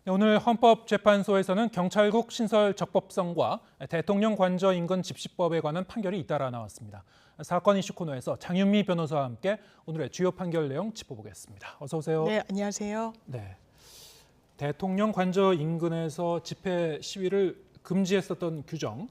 오늘 헌법재판소에서는 경찰국 신설 적법성과 대통령 관저 인근 집시법에 관한 판결이 잇따라 나왔습니다. 사건 이슈 코너에서 장윤미 변호사와 함께 오늘의 주요 판결 내용 짚어보겠습니다. 어서 오세요. 네, 안녕하세요. 네, 대통령 관저 인근에서 집회 시위를 금지했었던 규정,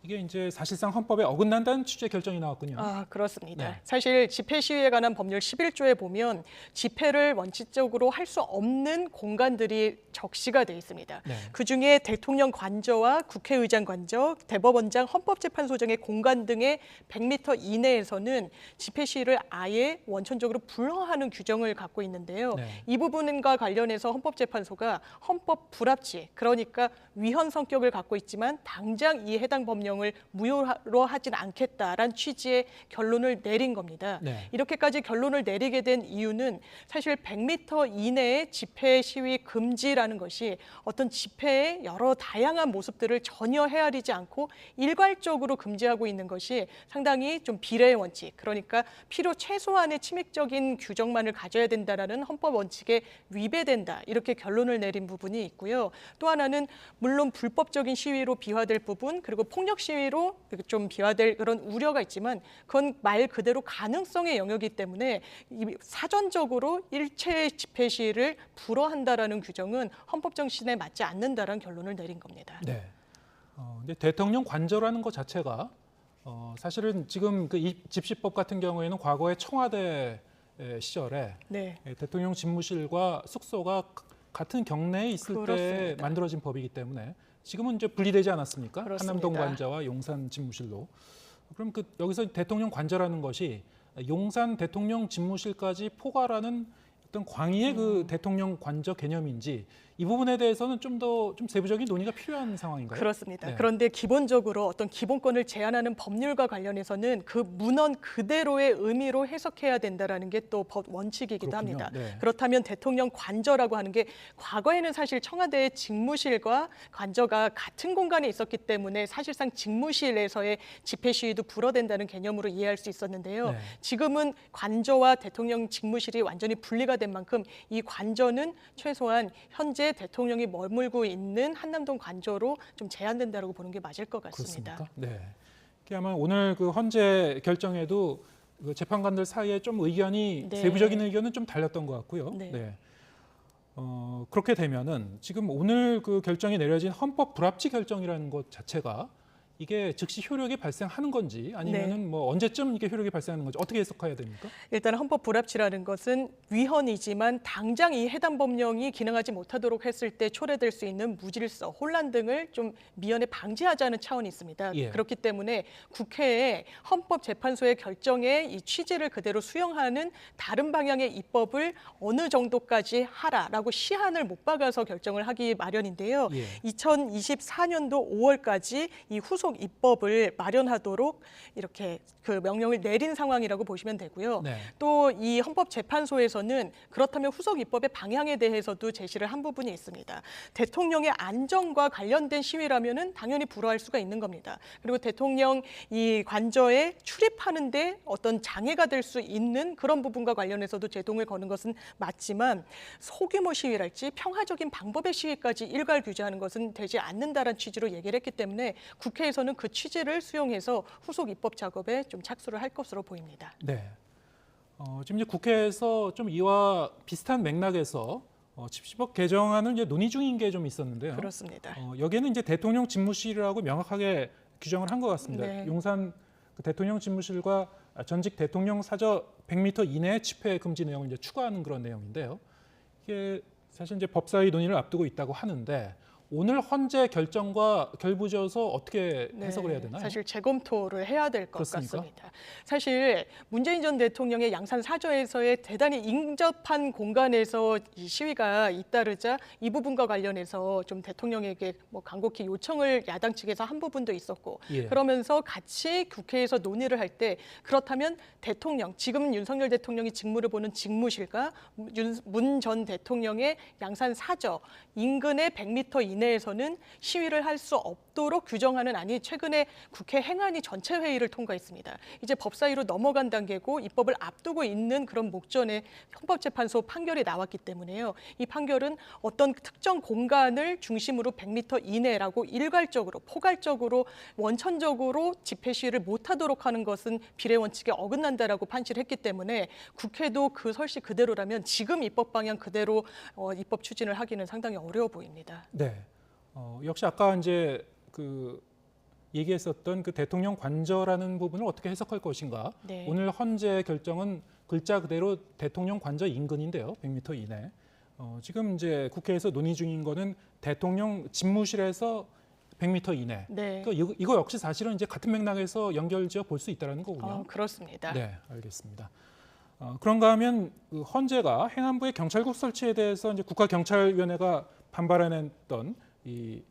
이게 이제 사실상 헌법에 어긋난다는 취지의 결정이 나왔군요. 그렇습니다. 네. 사실 집회 시위에 관한 법률 11조에 보면 집회를 원칙적으로 할 수 없는 공간들이 적시가 돼 있습니다. 네. 그중에 대통령 관저와 국회의장 관저, 대법원장, 헌법재판소장의 공간 등의 100m 이내에서는 집회 시위를 아예 원천적으로 불허하는 규정을 갖고 있는데요. 네. 이 부분과 관련해서 헌법재판소가 헌법 불합치, 그러니까 위헌 성격을 갖고 있지만 당장 이 해당 법령을 무효로 하진 않겠다라는 취지의 결론을 내린 겁니다. 네. 이렇게까지 결론을 내리게 된 이유는 사실 100m 이내의 집회 시위 금지라는 것이 어떤 집회의 여러 다양한 모습들을 전혀 헤아리지 않고 일괄적으로 금지하고 있는 것이 상당히 좀 비례의 원칙, 그러니까 필요 최소한의 침획적인 규정만을 가져야 된다라는 헌법 원칙에 위배된다, 이렇게 결론을 내린 부분이 있고요. 또 하나는 물론 불법적인 시위로 비화될 부분, 그리고 폭력 시위로 좀 비화될 그런 우려가 있지만 그건 말 그대로 가능성의 영역이기 때문에 사전적으로 일체 집회 시위를 불허한다라는 규정은 헌법 정신에 맞지 않는다라는 결론을 내린 겁니다. 네. 근데 대통령 관저라는 것 자체가 사실은 지금 그 집시법 같은 경우에는 과거에 청와대 시절에 네. 대통령 집무실과 숙소가 같은 경내에 있을 때 그렇습니다. 만들어진 법이기 때문에 지금은 이제 분리되지 않았습니까? 그렇습니다. 한남동 관저와 용산 집무실로. 그럼 여기서 대통령 관저라는 것이 용산 대통령 집무실까지 포괄하는 어떤 광의의 그 대통령 관저 개념인지 이 부분에 대해서는 좀 세부적인 논의가 필요한 상황인가요? 그렇습니다. 네. 그런데 기본적으로 어떤 기본권을 제한하는 법률과 관련해서는 그 문헌 그대로의 의미로 해석해야 된다라는 게 또 법 원칙이기도 그렇군요. 합니다. 네. 그렇다면 대통령 관저라고 하는 게 과거에는 사실 청와대의 직무실과 관저가 같은 공간에 있었기 때문에 사실상 직무실에서의 집회 시위도 불허된다는 개념으로 이해할 수 있었는데요. 네. 지금은 관저와 대통령 직무실이 완전히 분리가 된 만큼 이 관저는 최소한 현재 대통령이 머물고 있는 한남동 관저로 좀 제한된다고 보는 게 맞을 것 같습니다. 그렇습니까? 네. 이게 아마 오늘 그 헌재 결정에도 그 재판관들 사이에 좀 의견이 네. 세부적인 의견은 좀 달렸던 것 같고요. 네. 그렇게 되면은 지금 오늘 그 결정이 내려진 헌법 불합치 결정이라는 것 자체가 이게 즉시 효력이 발생하는 건지 아니면은 뭐 언제쯤 이게 효력이 발생하는 건지 어떻게 해석해야 됩니까? 일단 헌법 불합치라는 것은 위헌이지만 당장 이 해당 법령이 기능하지 못하도록 했을 때 초래될 수 있는 무질서, 혼란 등을 좀 미연에 방지하자는 차원이 있습니다. 예. 그렇기 때문에 국회에 헌법재판소의 결정에 이 취지를 그대로 수용하는 다른 방향의 입법을 어느 정도까지 하라라고 시한을 못 박아서 결정을 하기 마련인데요. 예. 2024년도 5월까지 이 후속 입법을 마련하도록 이렇게 그 명령을 내린 상황이라고 보시면 되고요. 네. 또 이 헌법재판소에서는 그렇다면 후속 입법의 방향에 대해서도 제시를 한 부분이 있습니다. 대통령의 안전과 관련된 시위라면은 당연히 불허할 수가 있는 겁니다. 그리고 대통령 이 관저에 출입하는데 어떤 장애가 될 수 있는 그런 부분과 관련해서도 제동을 거는 것은 맞지만 소규모 시위랄지 평화적인 방법의 시위까지 일괄 규제하는 것은 되지 않는다라는 취지로 얘기를 했기 때문에 국회에서는 그 취지를 수용해서 후속 입법 작업에 좀 착수를 할 것으로 보입니다. 네. 지금 이제 국회에서 좀 이와 비슷한 맥락에서 집시법 개정안을 이제 논의 중인 게 좀 있었는데요. 그렇습니다. 여기에는 이제 대통령 집무실이라고 명확하게 규정을 한 것 같습니다. 네. 용산 그 대통령 집무실과 전직 대통령 사저 100m 이내 집회 금지 내용을 이제 추가하는 그런 내용인데요. 이게 사실 이제 법사위 논의를 앞두고 있다고 하는데 오늘 헌재 결정과 결부져서 어떻게 해석을 해야 되나요? 사실 재검토를 해야 될 것 그렇습니까? 같습니다. 사실 문재인 전 대통령의 양산 사저에서의 대단히 인접한 공간에서 이 시위가 잇따르자 이 부분과 관련해서 좀 대통령에게 뭐 간곡히 요청을 야당 측에서 한 부분도 있었고 예. 그러면서 같이 국회에서 논의를 할 때 그렇다면 대통령, 지금 윤석열 대통령이 직무를 보는 직무실과 문 전 대통령의 양산 사저 인근의 100m 이내에서는 시위를 할 수 없도록 규정하는 안이 최근에 국회 행안위 전체 회의를 통과했습니다. 이제 법사위로 넘어간 단계고 입법을 앞두고 있는 그런 목전에 헌법재판소 판결이 나왔기 때문에요. 이 판결은 어떤 특정 공간을 중심으로 100m 이내라고 일괄적으로 포괄적으로 원천적으로 집회 시위를 못하도록 하는 것은 비례 원칙에 어긋난다라고 판시를 했기 때문에 국회도 그 설시 그대로라면 지금 입법 방향 그대로 입법 추진을 하기는 상당히 어려워 보입니다. 네. 역시 아까 이제 그 얘기했었던 그 대통령 관저라는 부분을 어떻게 해석할 것인가. 네. 오늘 헌재 결정은 글자 그대로 대통령 관저 인근인데요. 100m 이내. 지금 이제 국회에서 논의 중인 거는 대통령 집무실에서 100m 이내. 네. 그러니까 이거 역시 사실은 이제 같은 맥락에서 연결지어 볼 수 있다는 거군요. 그렇습니다. 네, 알겠습니다. 그런가 하면 그 헌재가 행안부의 경찰국 설치에 대해서 이제 국가경찰위원회가 반발해냈던 이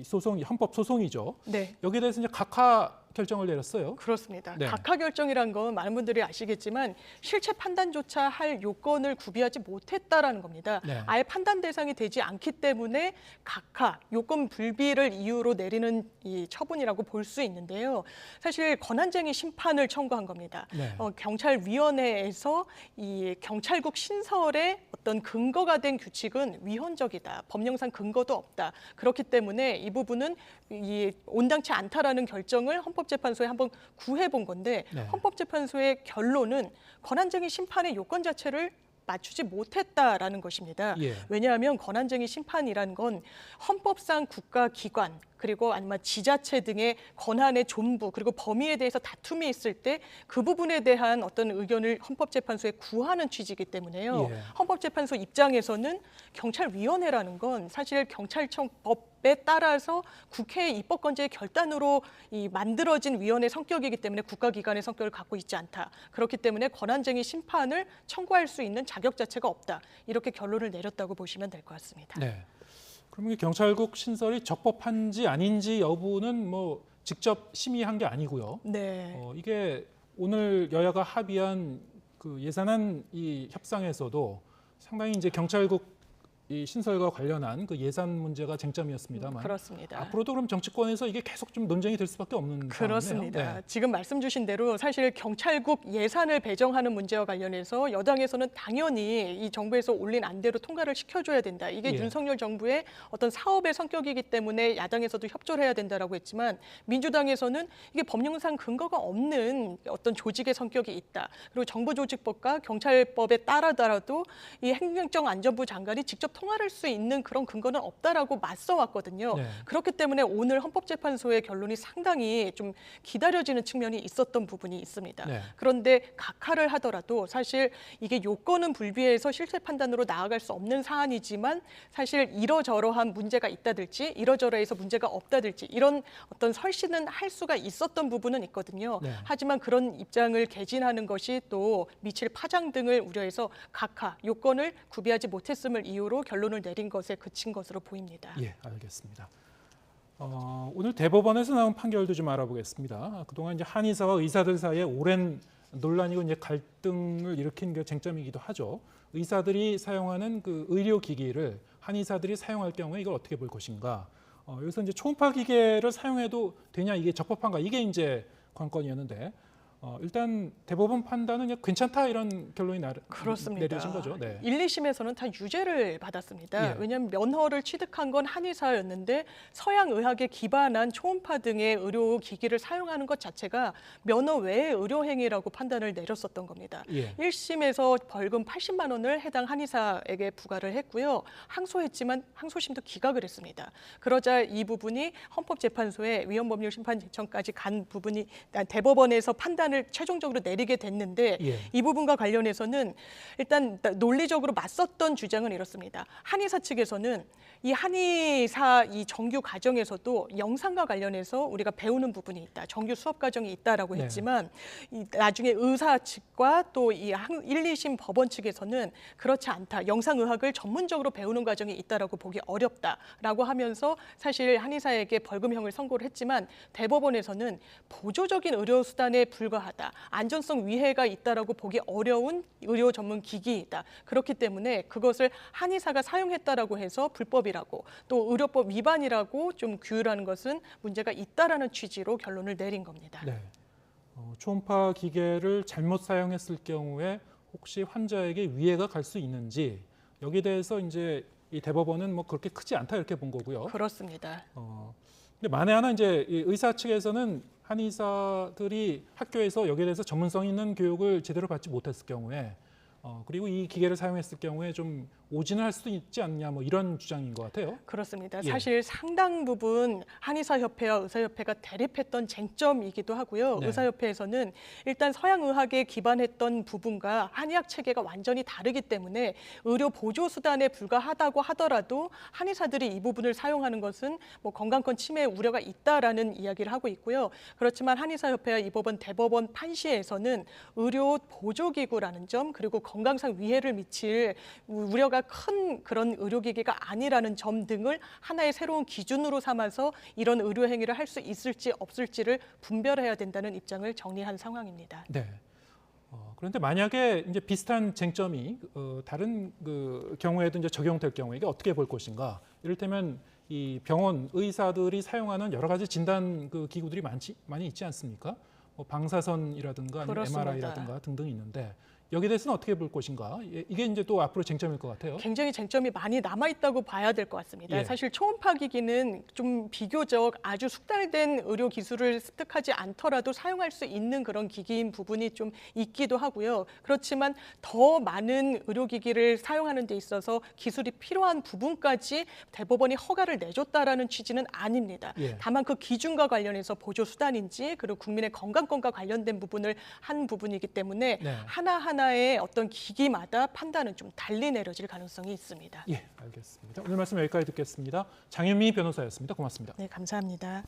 소송, 헌법 소송이죠. 네. 여기에 대해서 이제 각하 결정을 내렸어요. 그렇습니다. 네. 각하 결정이란 건 많은 분들이 아시겠지만 실체 판단조차 할 요건을 구비하지 못했다라는 겁니다. 네. 아예 판단 대상이 되지 않기 때문에 각하, 요건 불비를 이유로 내리는 이 처분이라고 볼 수 있는데요. 사실 권한쟁의 심판을 청구한 겁니다. 네. 경찰위원회에서 이 경찰국 신설의 어떤 근거가 된 규칙은 위헌적이다. 법령상 근거도 없다. 그렇기 때문에 이 부분은 온당치 않다라는 결정을 헌법재판소에 한번 구해본 건데 네. 헌법재판소의 결론은 권한쟁의 심판의 요건 자체를 맞추지 못했다라는 것입니다. 예. 왜냐하면 권한쟁의 심판이라는 건 헌법상 국가기관 그리고 아니면 지자체 등의 권한의 존부 그리고 범위에 대해서 다툼이 있을 때 그 부분에 대한 어떤 의견을 헌법재판소에 구하는 취지이기 때문에요. 예. 헌법재판소 입장에서는 경찰위원회라는 건 사실 경찰청법에 따라서 국회의 입법권자의 결단으로 만들어진 위원회 성격이기 때문에 국가기관의 성격을 갖고 있지 않다. 그렇기 때문에 권한쟁의 심판을 청구할 수 있는 자격 자체가 없다. 이렇게 결론을 내렸다고 보시면 될 것 같습니다. 네. 그럼 이게 경찰국 신설이 적법한지 아닌지 여부는 뭐 직접 심의한 게 아니고요. 네. 이게 오늘 여야가 합의한 그 예산안 이 협상에서도 상당히 이제 경찰국 이 신설과 관련한 그 예산 문제가 쟁점이었습니다만 그렇습니다. 앞으로도 그럼 정치권에서 이게 계속 좀 논쟁이 될 수밖에 없는 그렇습니다. 상황이네요. 네. 지금 말씀 주신 대로 사실 경찰국 예산을 배정하는 문제와 관련해서 여당에서는 당연히 이 정부에서 올린 안대로 통과를 시켜줘야 된다. 이게 예. 윤석열 정부의 어떤 사업의 성격이기 때문에 야당에서도 협조를 해야 된다라고 했지만 민주당에서는 이게 법령상 근거가 없는 어떤 조직의 성격이 있다. 그리고 정부조직법과 경찰법에 따라더라도 이 행정안전부 장관이 직접 통할할 수 있는 그런 근거는 없다라고 맞서왔거든요. 네. 그렇기 때문에 오늘 헌법재판소의 결론이 상당히 좀 기다려지는 측면이 있었던 부분이 있습니다. 네. 그런데 각하를 하더라도 사실 이게 요건은 불비해서 실체 판단으로 나아갈 수 없는 사안이지만 사실 이러저러한 문제가 있다든지 이러저러해서 문제가 없다든지 이런 어떤 설시는 할 수가 있었던 부분은 있거든요. 네. 하지만 그런 입장을 개진하는 것이 또 미칠 파장 등을 우려해서 각하, 요건을 구비하지 못했음을 이유로 결론을 내린 것에 그친 것으로 보입니다. 예, 알겠습니다. 오늘 대법원에서 나온 판결도 좀 알아보겠습니다. 그동안 이제 한의사와 의사들 사이에 오랜 논란이고 이제 갈등을 일으킨 게 쟁점이기도 하죠. 의사들이 사용하는 그 의료 기기를 한의사들이 사용할 경우에 이걸 어떻게 볼 것인가. 여기서 이제 초음파 기계를 사용해도 되냐 이게 적법한가 이게 이제 관건이었는데. 일단 대법원 판단은 그냥 괜찮다 이런 결론이 그렇습니다. 내려진 거죠. 네. 1, 2심에서는 다 유죄를 받았습니다. 예. 왜냐하면 면허를 취득한 건 한의사였는데 서양 의학에 기반한 초음파 등의 의료 기기를 사용하는 것 자체가 면허 외의 의료 행위라고 판단을 내렸었던 겁니다. 예. 1심에서 벌금 80만 원을 해당 한의사에게 부과를 했고요. 항소했지만 항소심도 기각을 했습니다. 그러자 이 부분이 헌법재판소에 위헌법률심판 제청까지 간 부분이 대법원에서 판단을 최종적으로 내리게 됐는데 예. 이 부분과 관련해서는 일단 논리적으로 맞섰던 주장은 이렇습니다. 한의사 측에서는 이 한의사 이 정규 과정에서도 영상과 관련해서 우리가 배우는 부분이 있다. 정규 수업 과정이 있다라고 네. 했지만 나중에 의사 측과 또 이 1, 2심 법원 측에서는 그렇지 않다. 영상의학을 전문적으로 배우는 과정이 있다라고 보기 어렵다라고 하면서 사실 한의사에게 벌금형을 선고를 했지만 대법원에서는 보조적인 의료수단에 불과한 불가하다, 안전성 위해가 있다라고 보기 어려운 의료 전문 기기이다. 그렇기 때문에 그것을 한의사가 사용했다라고 해서 불법이라고 또 의료법 위반이라고 좀 규율하는 것은 문제가 있다라는 취지로 결론을 내린 겁니다. 네. 초음파 기계를 잘못 사용했을 경우에 혹시 환자에게 위해가 갈 수 있는지 여기에 대해서 이제 이 대법원은 뭐 그렇게 크지 않다 이렇게 본 거고요. 그렇습니다. 근데 만에 하나 이제 이 의사 측에서는 한의사들이 학교에서 여기에 대해서 전문성 있는 교육을 제대로 받지 못했을 경우에 그리고 이 기계를 사용했을 경우에 좀 오진을 할 수도 있지 않냐 뭐 이런 주장인 것 같아요. 그렇습니다. 예. 사실 상당 부분 한의사협회와 의사협회가 대립했던 쟁점이기도 하고요. 네. 의사협회에서는 일단 서양의학에 기반했던 부분과 한의학 체계가 완전히 다르기 때문에 의료 보조 수단에 불과하다고 하더라도 한의사들이 이 부분을 사용하는 것은 뭐 건강권 침해 우려가 있다라는 이야기를 하고 있고요. 그렇지만 한의사협회와 이 법원 대법원 판시에서는 의료 보조기구라는 점 그리고 건강상 위해를 미칠 우려가 큰 그런 의료기기가 아니라는 점 등을 하나의 새로운 기준으로 삼아서 이런 의료 행위를 할 수 있을지 없을지를 분별해야 된다는 입장을 정리한 상황입니다. 네. 그런데 만약에 이제 비슷한 쟁점이 다른 그 경우에도 이제 적용될 경우에 이게 어떻게 볼 것인가? 이를테면 이 병원 의사들이 사용하는 여러 가지 진단 그 기구들이 많이 있지 않습니까? 뭐 방사선이라든가 아니면 그렇습니다. MRI라든가 등등 있는데 여기에 대해서는 어떻게 볼 것인가? 이게 이제 또 앞으로 쟁점일 것 같아요. 굉장히 쟁점이 많이 남아있다고 봐야 될 것 같습니다. 예. 사실 초음파 기기는 좀 비교적 아주 숙달된 의료 기술을 습득하지 않더라도 사용할 수 있는 그런 기기인 부분이 좀 있기도 하고요. 그렇지만 더 많은 의료기기를 사용하는 데 있어서 기술이 필요한 부분까지 대법원이 허가를 내줬다라는 취지는 아닙니다. 예. 다만 그 기준과 관련해서 보조 수단인지 그리고 국민의 건강권과 관련된 부분을 한 부분이기 때문에 네. 하나하나의 어떤 기기마다 판단은 좀 달리 내려질 가능성이 있습니다. 예, 알겠습니다. 오늘 말씀 여기까지 듣겠습니다. 장현미 변호사였습니다. 고맙습니다. 네, 감사합니다.